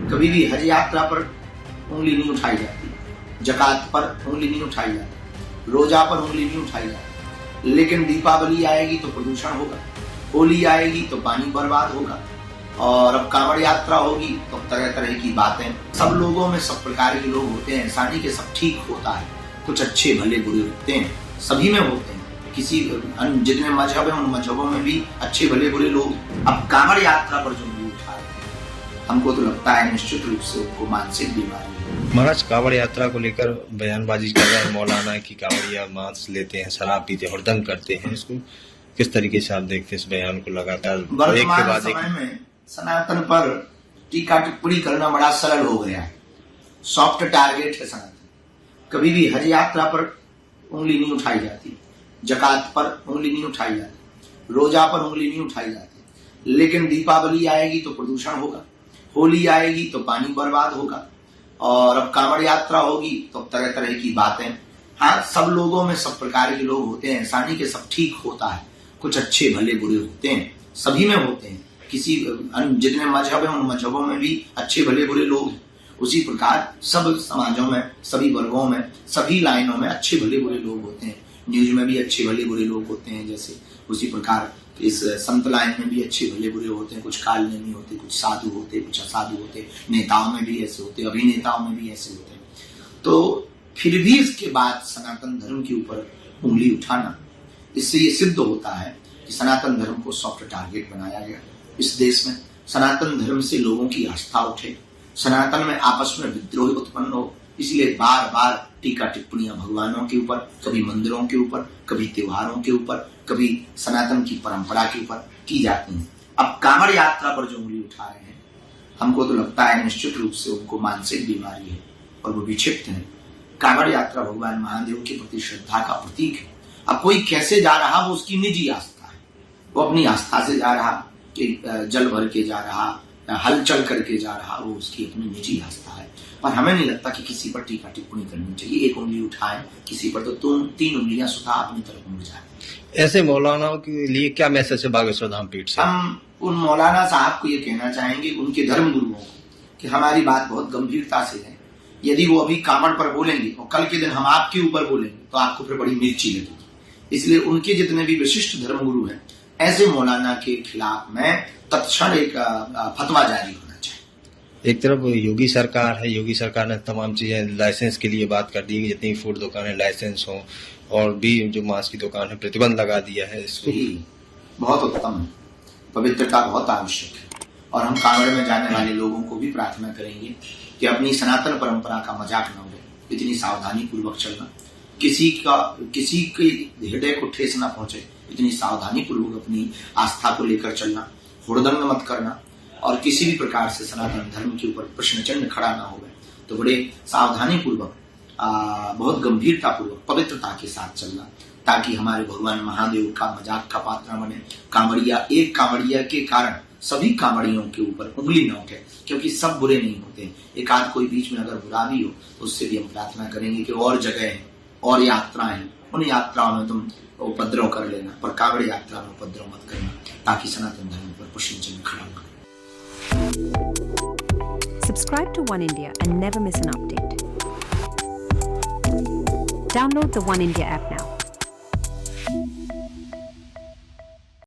कभी भी हज यात्रा पर उंगली नहीं उठाई जाती, जकात पर उंगली नहीं उठाई जाती, रोजा पर उंगली नहीं उठाई जाती। लेकिन दीपावली आएगी तो प्रदूषण होगा, होली आएगी तो पानी बर्बाद होगा, और अब कांवड़ यात्रा होगी तो तरह तरह की बातें। सब लोगों में सब प्रकार के लोग होते हैं, ऐसा नहीं कि सब ठीक होता है, कुछ अच्छे भले बुरे होते हैं, सभी में होते हैं। किसी जितने मजहब है उन मजहबों में भी अच्छे भले बुरे लोग। अब कांवड़ यात्रा पर जो लोग उठा रहे हैं, हमको तो लगता है निश्चित रूप से उनको मानसिक बीमारी है। महाराज, कांवड़ यात्रा को लेकर बयानबाजी कर रहे हैं मौलाना की कांवड़िया मांस लेते हैं, शराब पीते हैं, हुड़दंग करते हैं। इसको किस तरीके से आप देखते हैं इस बयान को? लगातार वर्तमान समय में सनातन पर टीका टिप्पणी करना बड़ा सरल हो गया है, सॉफ्ट टारगेट है सनातन। कभी भी हज यात्रा पर उंगली नहीं उठाई जाती, जकात पर उंगली नहीं उठाई जाती, रोजा पर उंगली नहीं उठाई जाती। लेकिन दीपावली आएगी तो प्रदूषण होगा, होली आएगी तो पानी बर्बाद होगा, और अब कांवड़ यात्रा होगी तो तरह तरह की बातें। हाँ, सब लोगों में सब प्रकार के लोग होते हैं, ऐसा नहीं कि सब ठीक होता है, कुछ अच्छे भले बुरे होते हैं, सभी में होते हैं। किसी जितने मजहब है उन मजहबों में भी अच्छे भले बुरे लोग हैं। उसी प्रकार सब समाजों में, सभी वर्गों में, सभी लाइनों में अच्छे भले बुरे लोग होते हैं। न्यूज में भी अच्छे भले बुरे लोग होते हैं, जैसे उसी प्रकार इस संत लाइन में भी अच्छे भले बुरे होते हैं। कुछ कालनेमी होते, कुछ साधु होते, कुछ असाधु होते, नेताओं में भी ऐसे होते, अभिनेताओं में भी ऐसे होते। तो फिर भी इसके बाद सनातन धर्म के ऊपर उंगली उठाना, इससे ये सिद्ध होता है कि सनातन धर्म को सॉफ्ट टारगेट बनाया गया। इस देश में सनातन धर्म से लोगों की आस्था उठे, सनातन में आपस में विद्रोह उत्पन्न हो, इसलिए बार बार टीका टिप्पणियां भगवानों के ऊपर, कभी मंदिरों के ऊपर, कभी त्योहारों के ऊपर, कभी सनातन की परंपरा के ऊपर की जाती हैं। अब कांवड़ यात्रा पर जो उंगली उठा रहे हैं, हमको तो लगता है निश्चित रूप से उनको मानसिक बीमारी है और वो विक्षिप्त है। कांवड़ यात्रा भगवान महादेव के प्रति श्रद्धा का प्रतीक है। अब कोई कैसे जा रहा, वो उसकी निजी आस्था है, वो अपनी आस्था से जा रहा, कि जल भर के जा रहा, हलचल करके जा रहा, वो उसकी अपनी निजी आस्था है। पर हमें नहीं लगता कि किसी पर टीका टिप्पणी करनी चाहिए। एक उंगली उठाए किसी पर तो तीन उंगलियां सुधा अपनी तरफ मुड़ जाए। ऐसे मौलानाओं के लिए क्या मैसेज है बागेश्वर धाम पीठ से? हम उन मौलाना साहब को ये कहना चाहेंगे, उनके धर्म गुरुओं को, कि हमारी बात बहुत गंभीरता से है। यदि वो अभी कांवड़ पर बोलेंगे और कल के दिन हम आपके ऊपर बोलेंगे तो आपको फिर बड़ी मिर्ची लगेगी। इसलिए उनके जितने भी विशिष्ट धर्म गुरु हैं, ऐसे मौलाना के खिलाफ में तत्क्षण एक फतवा जारी होना चाहिए। एक तरफ योगी सरकार है, योगी सरकार ने तमाम चीजें लाइसेंस के लिए बात कर दी कि जितनी फूड दुकानें लाइसेंस हो, और भी जो मांस की दुकान है प्रतिबंध लगा दिया है। इसको बहुत उत्तम है, पवित्रता बहुत आवश्यक है। और हम कांवड़ में जाने वाले लोगों को भी प्रार्थना करेंगे कि अपनी सनातन परंपरा का मजाक न उड़े, इतनी सावधानी पूर्वक चलना, किसी के हृदय को ठेस न पहुंचे, इतनी सावधानी पूर्वक अपनी आस्था को लेकर चलना, हुड़दंग मत करना, और किसी भी प्रकार से सनातन धर्म के ऊपर प्रश्न चिन्ह खड़ा ना हो। तो बड़े सावधानी पूर्वक, बहुत गंभीरता पूर्वक, पवित्रता के साथ चलना, ताकि हमारे भगवान महादेव का मजाक का पात्र बने। कांवड़िया, एक कांवड़िया के कारण सभी कांवड़ियों के ऊपर उंगली न उठे, क्योंकि सब बुरे नहीं होते। एक आध कोई बीच में अगर बुरा भी हो तो उससे भी हम प्रार्थना करेंगे कि और जगह है और यात्राएं, उन यात्राओं में तुम उपद्रव कर लेना, पर कांवड़ यात्रा में उपद्रव मत करना, ताकि सनातन धर्म पर प्रश्न चिन्ह खड़ा हो। Subscribe to One India and never miss an update. Download the One India app now.